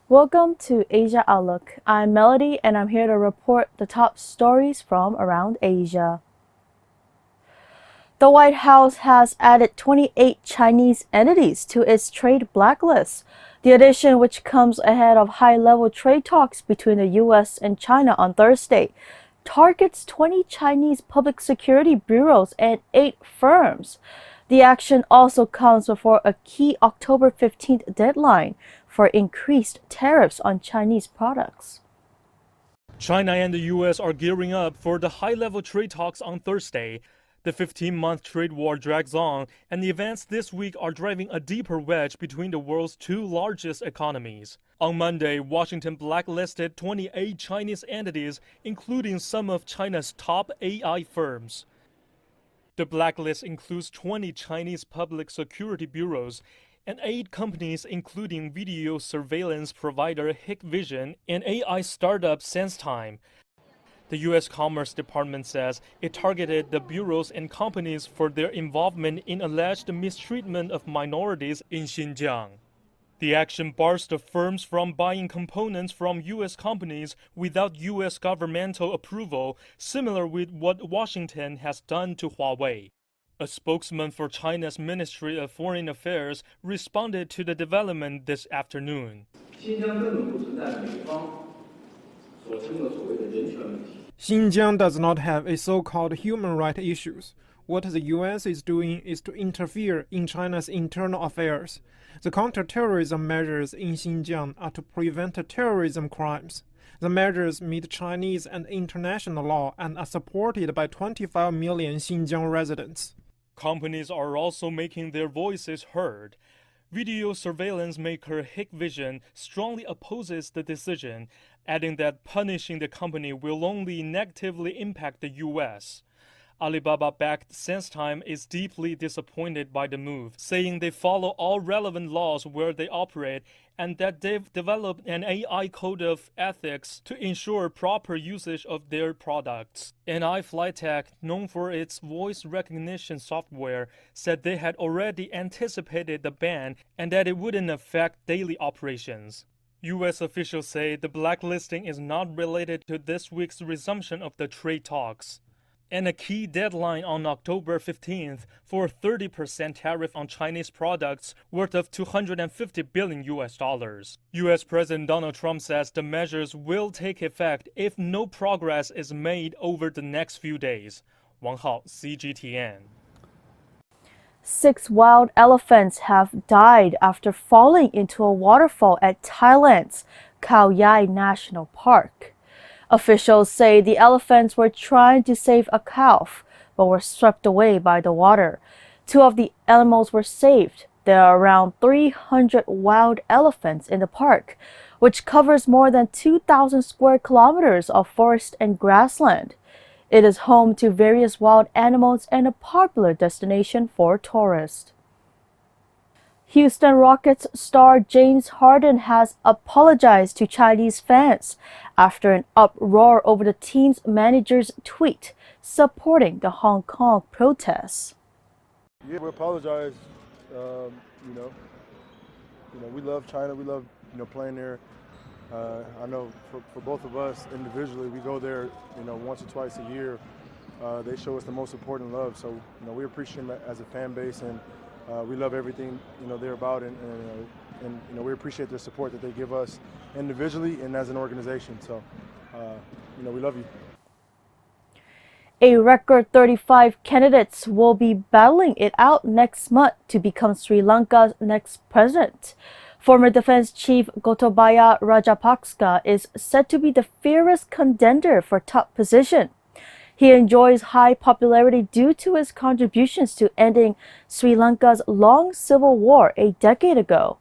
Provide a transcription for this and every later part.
Welcome to Asia Outlook. I'm Melody and I'm here to report the top stories from around Asia. The White House has added 28 Chinese entities to its trade blacklist. The addition, which comes ahead of high-level trade talks between the U.S. and China on Thursday, targets 20 Chinese public security bureaus and 8 firms. The action also comes before a key October 15th deadline for increased tariffs on Chinese products. China and the U.S. are gearing up for the high-level trade talks on Thursday. The 15-month trade war drags on, and the events this week are driving a deeper wedge between the world's two largest economies. On Monday, Washington blacklisted 28 Chinese entities, including some of China's top AI firms. The blacklist includes 20 Chinese public security bureaus and 8 companies, including video surveillance provider Hikvision and AI startup SenseTime. The U.S. Commerce Department says it targeted the bureaus and companies for their involvement in alleged mistreatment of minorities in Xinjiang. The action bars the firms from buying components from U.S. companies without U.S. governmental approval, similar with what Washington has done to Huawei. A spokesman for China's Ministry of Foreign Affairs responded to the development this afternoon. Xinjiang does not have a so-called human rights issues. What the U.S. is doing is to interfere in China's internal affairs. The counterterrorism measures in Xinjiang are to prevent terrorism crimes. The measures meet Chinese and international law and are supported by 25 million Xinjiang residents. Companies are also making their voices heard. Video surveillance maker Hikvision strongly opposes the decision, adding that punishing the company will only negatively impact the U.S. Alibaba-backed SenseTime is deeply disappointed by the move, saying they follow all relevant laws where they operate and that they've developed an AI code of ethics to ensure proper usage of their products. NI Flytech, known for its voice recognition software, said they had already anticipated the ban and that it wouldn't affect daily operations. U.S. officials say the blacklisting is not related to this week's resumption of the trade talks. And a key deadline on October 15th for a 30% tariff on Chinese products worth of $250 billion. U.S. President Donald Trump says the measures will take effect if no progress is made over the next few days. Wang Hao, CGTN. 6 wild elephants have died after falling into a waterfall at Thailand's Khao Yai National Park. Officials say the elephants were trying to save a calf, but were swept away by the water. 2 of the animals were saved. There are around 300 wild elephants in the park, which covers more than 2,000 square kilometers of forest and grassland. It is home to various wild animals and a popular destination for tourists. Houston Rockets star James Harden has apologized to Chinese fans after an uproar over the team's manager's tweet supporting the Hong Kong protests. Yeah, we apologize. We love China. We love playing there. I know for both of us individually, we go there once or twice a year. They show us the most important love. So we appreciate them as a fan base, and we love everything they're about, and we appreciate their support that they give us individually and as an organization. So we love you. A record 35 candidates will be battling it out next month to become Sri Lanka's next president. Former Defense Chief Gotabaya Rajapaksa is said to be the fiercest contender for top position. He enjoys high popularity due to his contributions to ending Sri Lanka's long civil war a decade ago.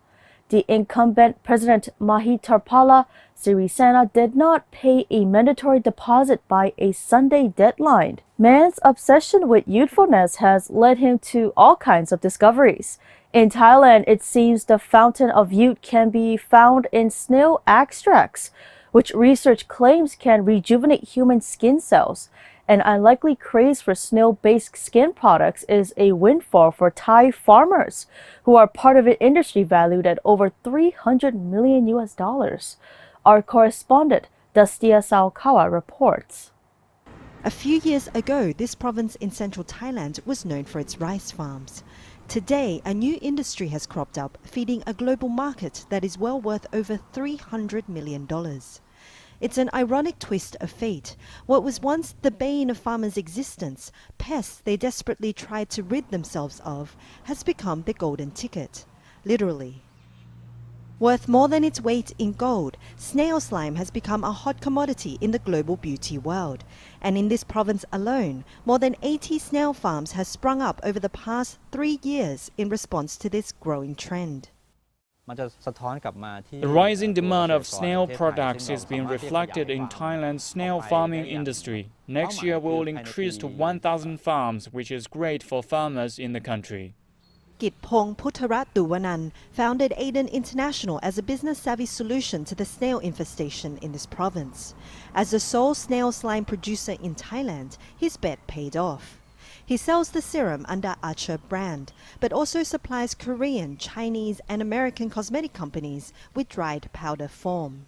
The incumbent President Mahitarpala Sirisena did not pay a mandatory deposit by a Sunday deadline. Man's obsession with youthfulness has led him to all kinds of discoveries. In Thailand, it seems the fountain of youth can be found in snail extracts, which research claims can rejuvenate human skin cells. An unlikely craze for snail-based skin products is a windfall for Thai farmers, who are part of an industry valued at over $300 million US. Our correspondent, Dastia Salkawa, reports. A few years ago, this province in central Thailand was known for its rice farms. Today, a new industry has cropped up, feeding a global market that is well worth over $300 million. It's an ironic twist of fate. What was once the bane of farmers' existence, pests they desperately tried to rid themselves of, has become the golden ticket, literally. Worth more than its weight in gold, snail slime has become a hot commodity in the global beauty world. And in this province alone, more than 80 snail farms have sprung up over the past 3 years in response to this growing trend. The rising demand of snail products is being reflected in Thailand's snail farming industry. Next year will increase to 1,000 farms, which is great for farmers in the country. Kitpong Puttarat Duwanan founded Aiden International as a business-savvy solution to the snail infestation in this province. As the sole snail slime producer in Thailand, his bet paid off. He sells the serum under Archer brand, but also supplies Korean, Chinese and American cosmetic companies with dried powder form.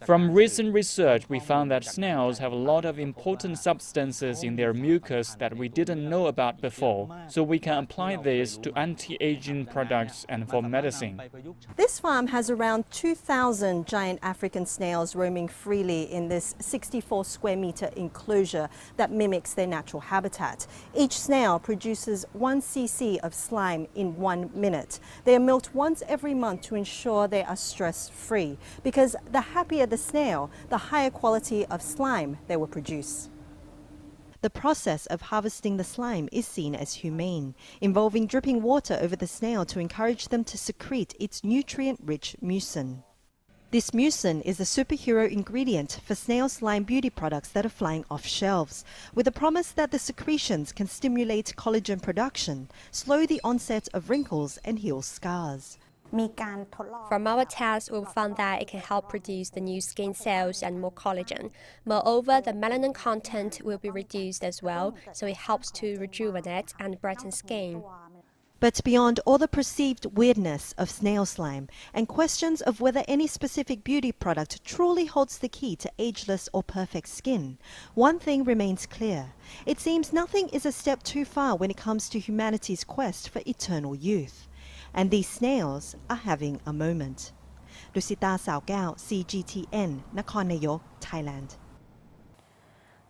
From recent research, we found that snails have a lot of important substances in their mucus that we didn't know about before, so we can apply this to anti-aging products and for medicine. This farm has around 2,000 giant African snails roaming freely in this 64 square meter enclosure that mimics their natural habitat. Each snail produces 1 cc of slime in 1 minute. They are milked once every month to ensure they are stress-free, because the happier the snail, the higher quality of slime they will produce. The process of harvesting the slime is seen as humane, involving dripping water over the snail to encourage them to secrete its nutrient-rich mucin. This mucin is a superhero ingredient for snail slime beauty products that are flying off shelves, with the promise that the secretions can stimulate collagen production, slow the onset of wrinkles and heal scars. From our tests, we found that it can help produce the new skin cells and more collagen. Moreover, the melanin content will be reduced as well, so it helps to rejuvenate and brighten skin. But beyond all the perceived weirdness of snail slime and questions of whether any specific beauty product truly holds the key to ageless or perfect skin, one thing remains clear. It seems nothing is a step too far when it comes to humanity's quest for eternal youth. And these snails are having a moment. Lucita Saogao, CGTN, Nakhon Nayok, Thailand.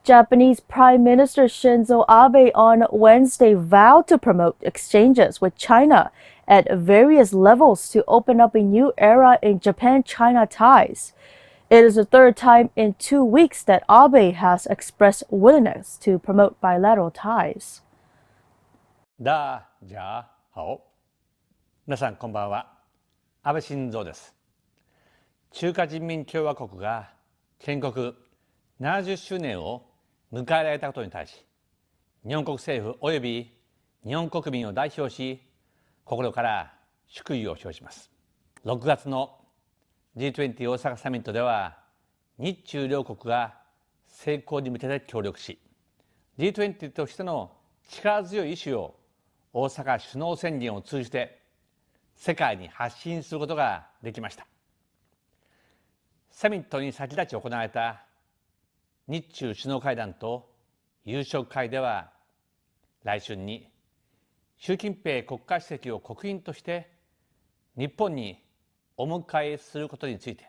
Japanese Prime Minister Shinzo Abe on Wednesday vowed to promote exchanges with China at various levels to open up a new era in Japan-China ties. It is the third time in 2 weeks that Abe has expressed willingness to promote bilateral ties. 皆さんこんばんは。安倍晋三です。中華人民共和国が建国70周年を迎えられたことに対し、日本国政府および日本国民を代表し、心から祝意を表します。6月の G20 大阪サミットでは、日中両国が成功に向けて協力し、G20 としての力強い意志を大阪首脳宣言を通じて世界に発信することができました。サミットに先立ち行われた日中首脳会談と夕食会では、来春に習近平国家主席を国賓として日本にお迎えすることについて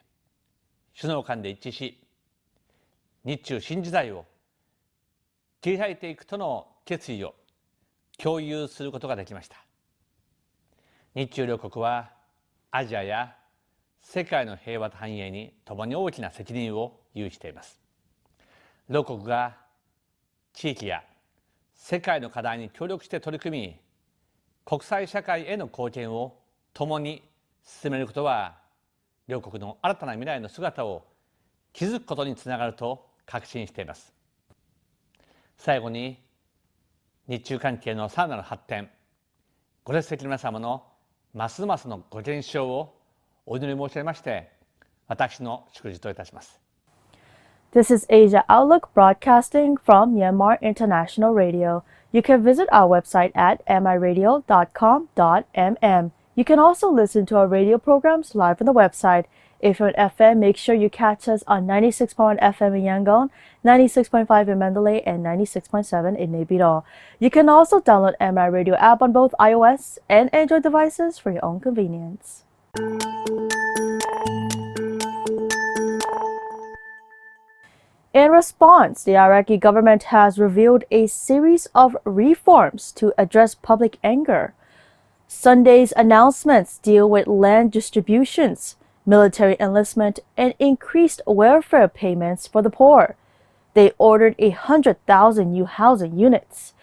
首脳間で一致し、日中新時代を切り開いていくとの決意を共有することができました。日中両国はアジアや世界の平和と繁栄に共に大きな責任を有しています。両国が地域や世界の課題に協力して取り組み、国際社会への貢献を共に進めることは、両国の新たな未来の姿を築くことにつながると確信しています。最後に、日中関係のさらなる発展、ご列席の皆様のますますのご健勝をお祈り申し上げまして、私の祝辞といたします。This is Asia Outlook broadcasting from Myanmar International Radio. You can visit our website at miradio.com.mm. You can also listen to our radio programs live on the website. If you're on FM, make sure you catch us on 96.1 FM in Yangon, 96.5 in Mandalay, and 96.7 in Naypyidaw. You can also download MI Radio app on both iOS and Android devices for your own convenience. In response, the Iraqi government has revealed a series of reforms to address public anger. Sunday's announcements deal with land distributions, military enlistment, and increased welfare payments for the poor. They ordered 100,000 new housing units.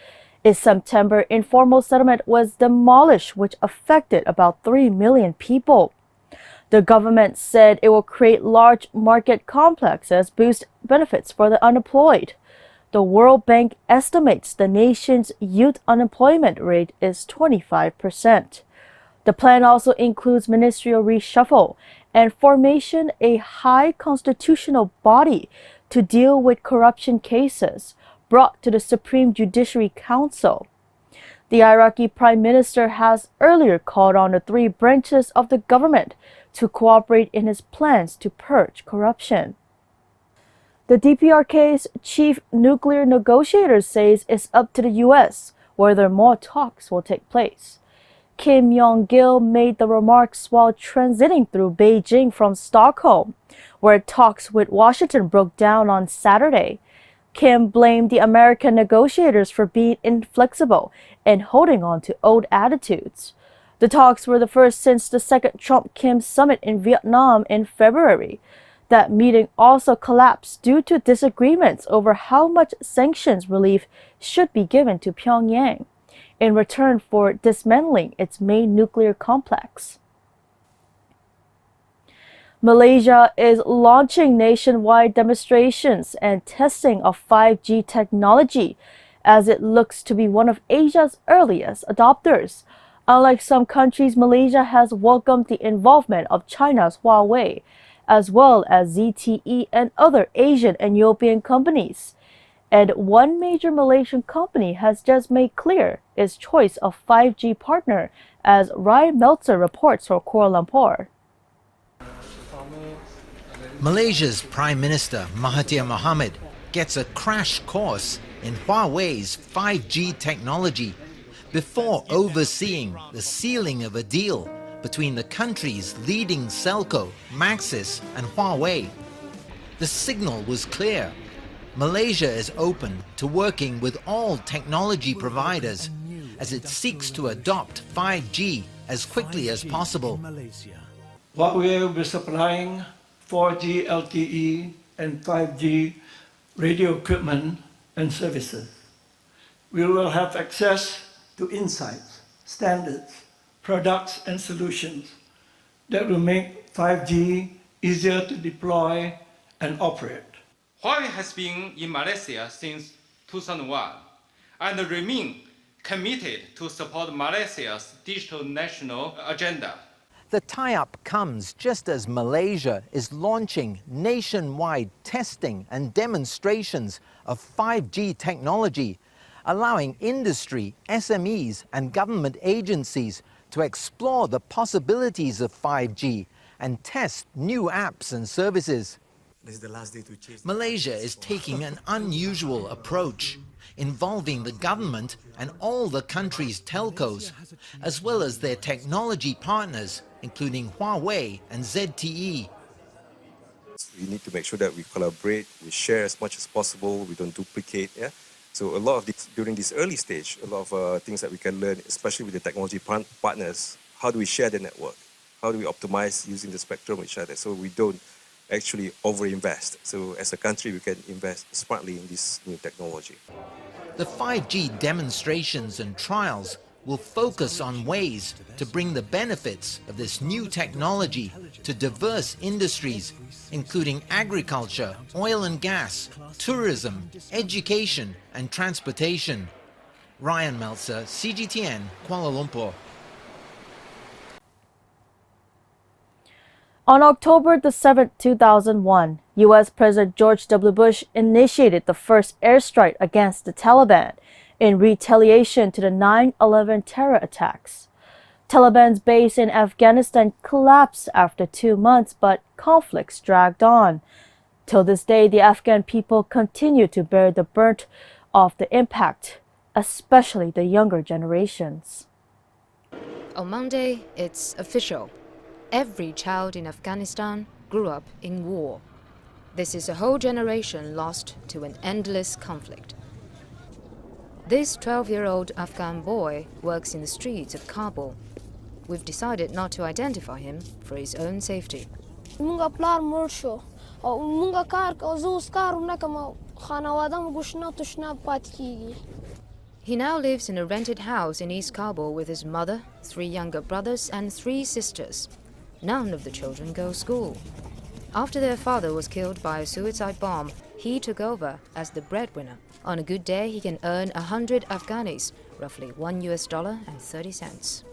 A September informal settlement was demolished, which affected about 3 million people. The government said it will create large market complexes, boost benefits for the unemployed. The World Bank estimates the nation's youth unemployment rate is 25%. The plan also includes ministerial reshuffle and formation a high constitutional body to deal with corruption cases brought to the Supreme Judiciary Council. The Iraqi Prime Minister has earlier called on the three branches of the government to cooperate in his plans to purge corruption. The DPRK's chief nuclear negotiator says it's up to the U.S. whether more talks will take place. Kim Yong-gil made the remarks while transiting through Beijing from Stockholm, where talks with Washington broke down on Saturday. Kim blamed the American negotiators for being inflexible and holding on to old attitudes. The talks were the first since the second Trump-Kim summit in Vietnam in February. That meeting also collapsed due to disagreements over how much sanctions relief should be given to Pyongyang in return for dismantling its main nuclear complex. Malaysia is launching nationwide demonstrations and testing of 5G technology as it looks to be one of Asia's earliest adopters. Unlike some countries, Malaysia has welcomed the involvement of China's Huawei, as well as ZTE and other Asian and European companies. And one major Malaysian company has just made clear its choice of 5G partner, as Ryan Meltzer reports for Kuala Lumpur. Malaysia's Prime Minister Mahathir Mohamad gets a crash course in Huawei's 5G technology before overseeing the sealing of a deal between the country's leading Celco, Maxis and Huawei. The signal was clear. Malaysia is open to working with all technology providers as it seeks to adopt 5G as quickly as possible. Huawei will be supplying 4G LTE and 5G radio equipment and services. We will have access to insights, standards, products and solutions that will make 5G easier to deploy and operate. Huawei has been in Malaysia since 2001 and remain committed to support Malaysia's digital national agenda. The tie-up comes just as Malaysia is launching nationwide testing and demonstrations of 5G technology, allowing industry, SMEs and government agencies to explore the possibilities of 5G and test new apps and services. Malaysia is taking an unusual approach, involving the government and all the country's telcos, as well as their technology partners, including Huawei and ZTE. We need to make sure that we collaborate, we share as much as possible, we don't duplicate. Yeah? So a lot of this, during this early stage, a lot of things that we can learn, especially with the technology partners. How do we share the network? How do we optimize using the spectrum with each other so we don't actually overinvest? So as a country, we can invest smartly in this new technology. The 5G demonstrations and trials will focus on ways to bring the benefits of this new technology to diverse industries, including agriculture, oil and gas, tourism, education and transportation. Ryan Meltzer, CGTN, Kuala Lumpur. On October the 7th, 2001, U.S. President George W. Bush initiated the first airstrike against the Taliban in retaliation to the 9/11 terror attacks. Taliban's base in Afghanistan collapsed after 2 months, but conflicts dragged on. Till this day, the Afghan people continue to bear the brunt of the impact, especially the younger generations. On Monday, it's official. Every child in Afghanistan grew up in war. This is a whole generation lost to an endless conflict. This 12-year-old Afghan boy works in the streets of Kabul. We've decided not to identify him for his own safety. He now lives in a rented house in East Kabul with his mother, 3 younger brothers and 3 sisters. None of the children go to school. After their father was killed by a suicide bomb, he took over as the breadwinner. On a good day, he can earn 100 Afghanis, roughly $1.30.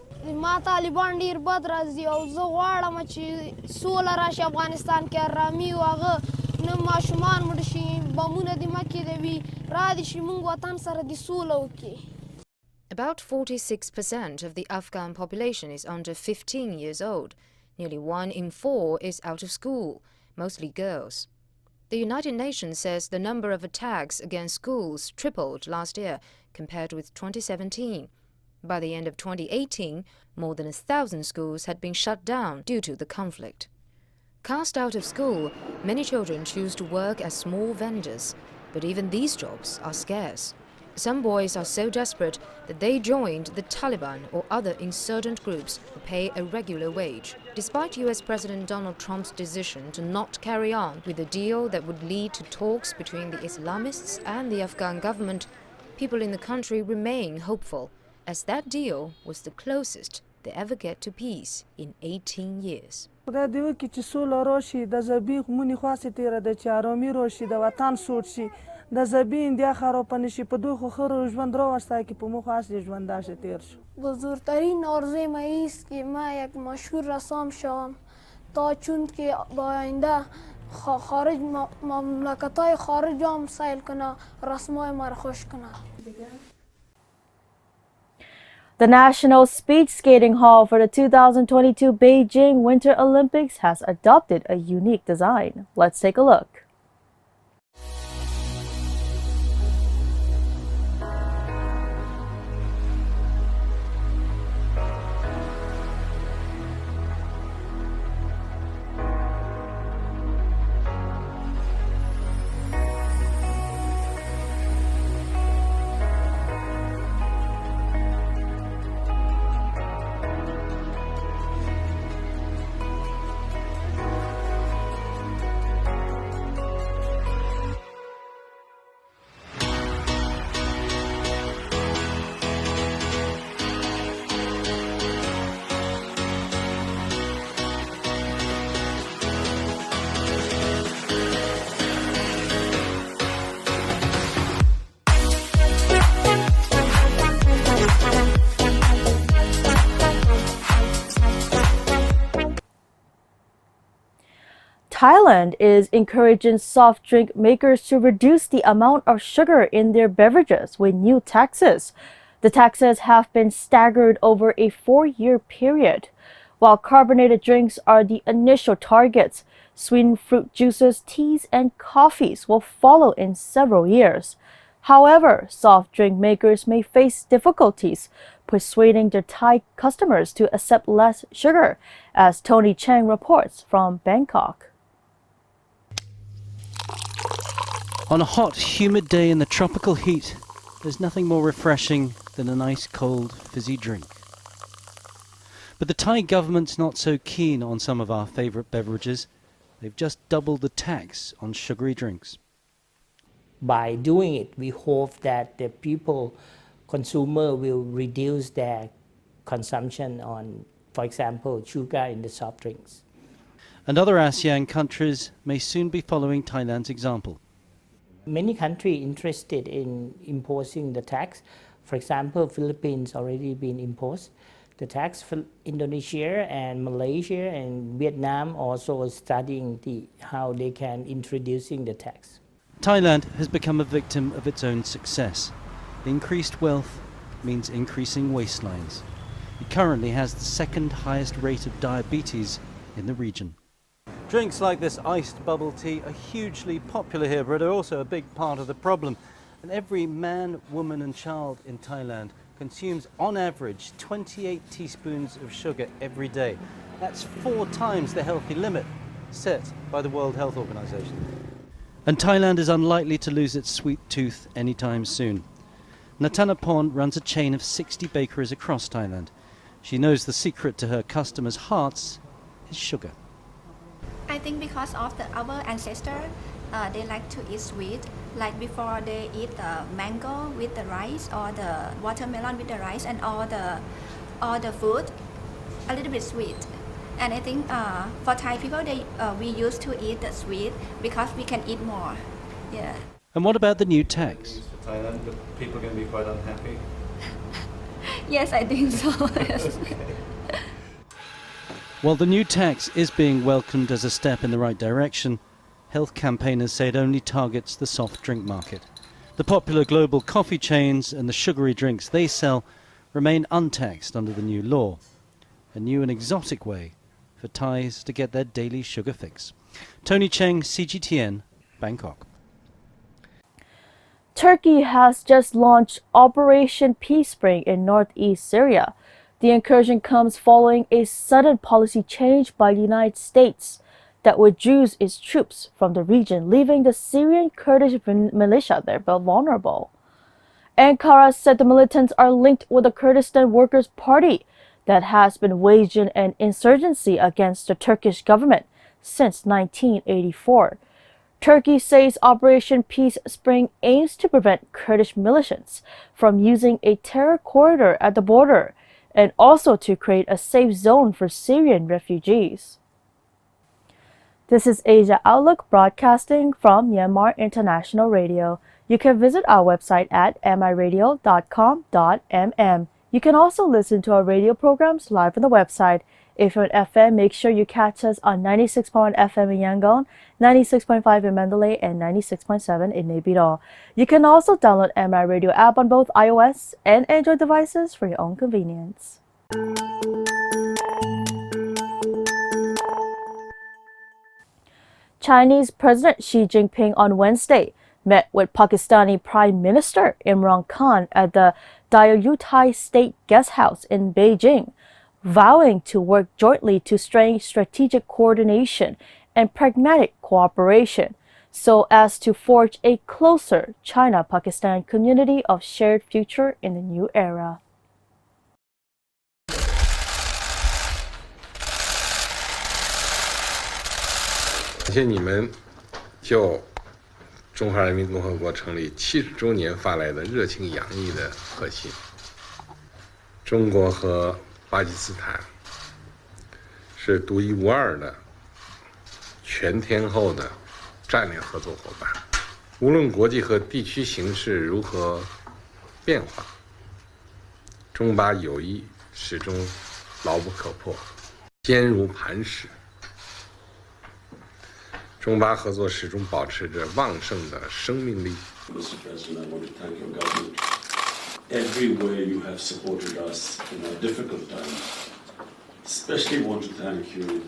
About 46% of the Afghan population is under 15 years old. Nearly 1 in 4 is out of school, mostly girls. The United Nations says the number of attacks against schools tripled last year compared with 2017. By the end of 2018, more than 1,000 schools had been shut down due to the conflict. Cast out of school, many children choose to work as small vendors, but even these jobs are scarce. Some boys are so desperate that they joined the Taliban or other insurgent groups who pay a regular wage. Despite US President Donald Trump's decision to not carry on with a deal that would lead to talks between the Islamists and the Afghan government, people in the country remain hopeful, as that deal was the closest they ever get to peace in 18 years. د زبین د خرو پنشي په دوه خو ژوند راوسته کی په مخ اصلي ژوند داشه تیر شو بزرگترین آرزوی ما است که ما یک مشهور رسام شوم تا چون که با آینده خارج مملکت‌های خارج هم سیل کنه رسمای ما را خوش کنه. The National Speed Skating Hall for the 2022 Beijing Winter Olympics has adopted a unique design. Let's take a look. Thailand is encouraging soft drink makers to reduce the amount of sugar in their beverages with new taxes. The taxes have been staggered over a 4-year period. While carbonated drinks are the initial targets, sweetened fruit juices, teas, and coffees will follow in several years. However, soft drink makers may face difficulties persuading their Thai customers to accept less sugar, as Tony Chang reports from Bangkok. On a hot, humid day in the tropical heat, there's nothing more refreshing than a nice cold, fizzy drink. But the Thai government's not so keen on some of our favourite beverages. They've just doubled the tax on sugary drinks. By doing it, we hope that the consumer will reduce their consumption on, for example, sugar in the soft drinks. And other ASEAN countries may soon be following Thailand's example. Many countries interested in imposing the tax. For example, Philippines already been imposed. the tax for Indonesia and Malaysia and Vietnam also studying how they can introducing the tax. Thailand has become a victim of its own success. Increased wealth means increasing waistlines. It currently has the second highest rate of diabetes in the region. Drinks like this iced bubble tea are hugely popular here, but are also a big part of the problem. And every man, woman and child in Thailand consumes on average 28 teaspoons of sugar every day. That's 4 times the healthy limit set by the World Health Organization. And Thailand is unlikely to lose its sweet tooth anytime soon. Natanapon runs a chain of 60 bakeries across Thailand. She knows the secret to her customers' hearts is sugar. I think because of our ancestors, they like to eat sweet. Like before, they eat the mango with the rice or the watermelon with the rice, and all the food a little bit sweet. And I think for Thai people, we used to eat the sweet because we can eat more. Yeah. And what about the new tax? For Thailand, the people are going to be quite unhappy. Yes, I think so. Yes. While the new tax is being welcomed as a step in the right direction, health campaigners say it only targets the soft drink market. The popular global coffee chains and the sugary drinks they sell remain untaxed under the new law. A new and exotic way for Thais to get their daily sugar fix. Tony Cheng, CGTN, Bangkok. Turkey has just launched Operation Peace Spring in northeast Syria. The incursion comes following a sudden policy change by the United States that withdrew its troops from the region, leaving the Syrian Kurdish militia there vulnerable. Ankara said the militants are linked with the Kurdistan Workers' Party that has been waging an insurgency against the Turkish government since 1984. Turkey says Operation Peace Spring aims to prevent Kurdish militias from using a terror corridor at the border, and also to create a safe zone for Syrian refugees. This is Asia Outlook broadcasting from Myanmar International Radio. You can visit our website at miradio.com.mm. You can also listen to our radio programs live on the website. If you're on FM, make sure you catch us on 96.1 FM in Yangon, 96.5 in Mandalay, and 96.7 in Naypyidaw. You can also download MI Radio app on both iOS and Android devices for your own convenience. Chinese President Xi Jinping on Wednesday met with Pakistani Prime Minister Imran Khan at the Diaoyutai State Guest House in Beijing, vowing to work jointly to strengthen strategic coordination and pragmatic cooperation so as to forge a closer China-Pakistan community of shared future in the new era. 感谢你们就中华人民共和国成立70周年发来的热情洋溢的贺信。中国和巴基斯坦是独一无二的全天候的战略合作伙伴，无论国际和地区形势如何变化，中巴友谊始终牢不可破，坚如磐石。中巴合作始终保持着旺盛的生命力。Mr. President, I want to thank your government. Everywhere you have supported us in our difficult times. Especially want to thank you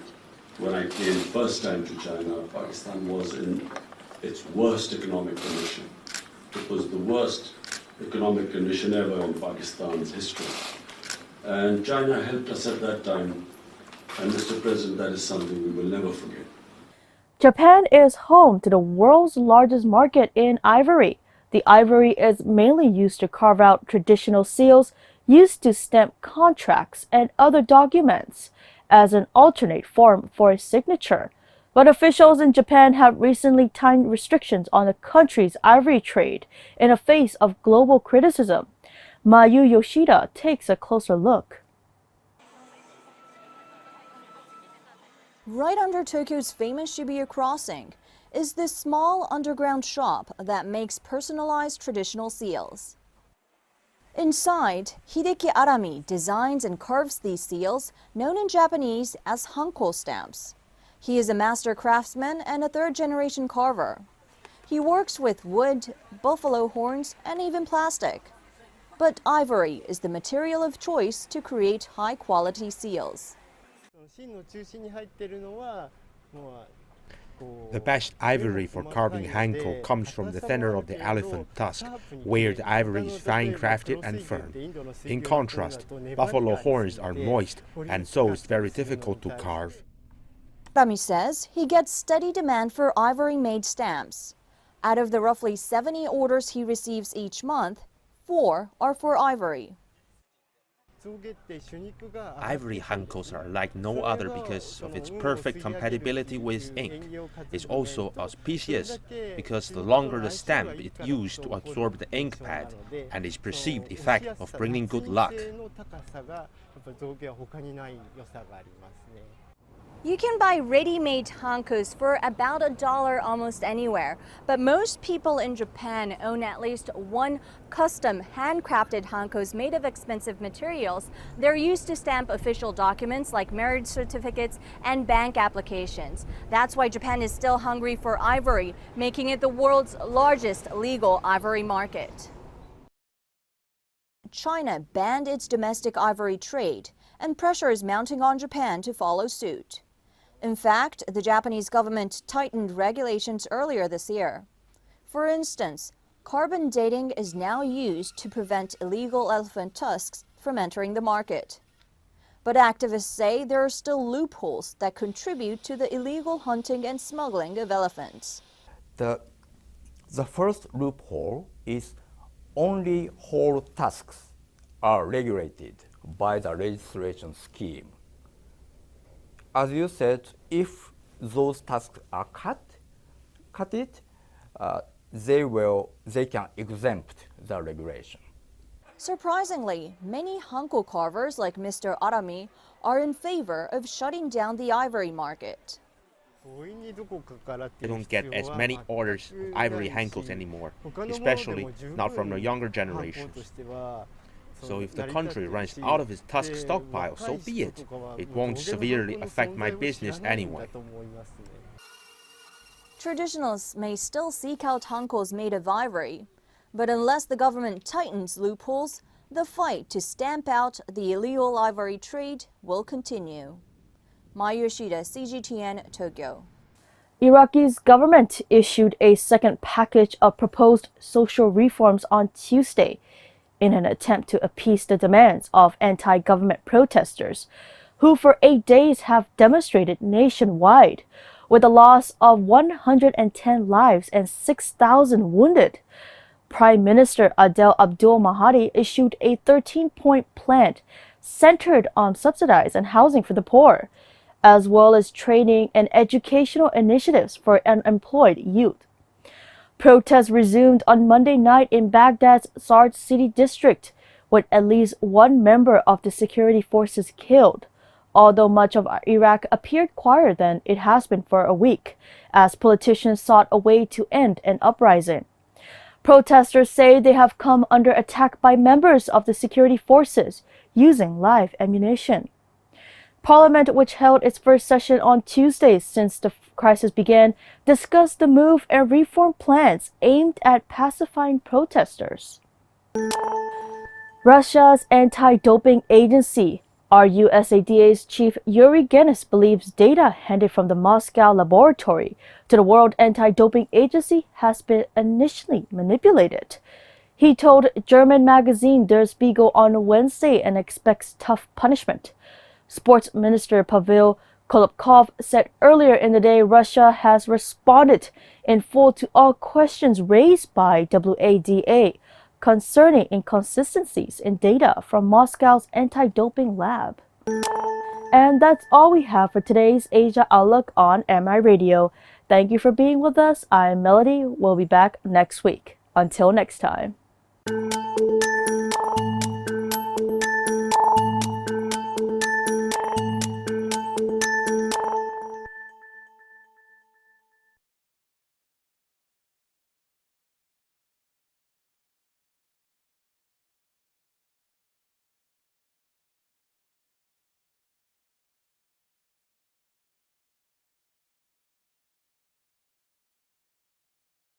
when I came first time to China. Pakistan was in its worst economic condition. It was the worst economic condition ever in Pakistan's history. And China helped us at that time. And Mr. President, that is something we will never forget. Japan is home to the world's largest market in ivory. The ivory is mainly used to carve out traditional seals used to stamp contracts and other documents as an alternate form for a signature. But officials in Japan have recently tightened restrictions on the country's ivory trade in the face of global criticism. Mayu Yoshida takes a closer look. Right under Tokyo's famous Shibuya crossing is this small underground shop that makes personalized traditional seals. Inside, Hideki Arami designs and carves these seals, known in Japanese as hanko stamps. He is a master craftsman and a third-generation carver. He works with wood, buffalo horns, and even plastic. But ivory is the material of choice to create high-quality seals. The best ivory for carving hanko comes from the center of the elephant tusk, where the ivory is fine crafted and firm. In contrast, buffalo horns are moist, and so it's very difficult to carve. Rami says he gets steady demand for ivory-made stamps. Out of the roughly 70 orders he receives each month, 4 are for ivory. Ivory hankos are like no other because of its perfect compatibility with ink. It's also auspicious because the longer the stamp is used to absorb the ink pad and its perceived effect of bringing good luck. You can buy ready-made hankos for about $1 almost anywhere, but most people in Japan own at least one custom handcrafted hankos made of expensive materials. They're used to stamp official documents like marriage certificates and bank applications. That's why Japan is still hungry for ivory, making it the world's largest legal ivory market. China banned its domestic ivory trade, and pressure is mounting on Japan to follow suit. In fact, the Japanese government tightened regulations earlier this year. For instance, carbon dating is now used to prevent illegal elephant tusks from entering the market. But activists say there are still loopholes that contribute to the illegal hunting and smuggling of elephants. The first loophole is only whole tusks are regulated by the registration scheme. As you said, if those tusks are cut they can exempt the regulation. Surprisingly, many hanko carvers like Mr. Arami are in favor of shutting down the ivory market. They don't get as many orders of ivory hankos anymore, especially not from the younger generations. So if the country runs out of its tusk stockpile, so be it. It won't severely affect my business anyway. Traditionalists may still seek out hankos made of ivory, but unless the government tightens loopholes, the fight to stamp out the illegal ivory trade will continue. Mai Yoshida, CGTN, Tokyo. Iraqi's government issued a second package of proposed social reforms on Tuesday, in an attempt to appease the demands of anti-government protesters, who for 8 days have demonstrated nationwide, with a loss of 110 lives and 6,000 wounded. Prime Minister Adel Abdul Mahdi issued a 13-point plan centered on subsidized and housing for the poor, as well as training and educational initiatives for unemployed youth. Protests resumed on Monday night in Baghdad's Sard City district, with at least one member of the security forces killed, although much of Iraq appeared quieter than it has been for a week, as politicians sought a way to end an uprising. Protesters say they have come under attack by members of the security forces using live ammunition. Parliament, which held its first session on Tuesday since the crisis began, discussed the move and reform plans aimed at pacifying protesters. Russia's anti-doping agency, RUSADA's chief Yuri Genis, believes data handed from the Moscow laboratory to the World Anti-Doping Agency has been initially manipulated. He told German magazine Der Spiegel on Wednesday and expects tough punishment. Sports Minister Pavel Kolobkov said earlier in the day Russia has responded in full to all questions raised by WADA concerning inconsistencies in data from Moscow's anti-doping lab. And that's all we have for today's Asia Outlook on MI Radio. Thank you for being with us. I'm Melody. We'll be back next week. Until next time.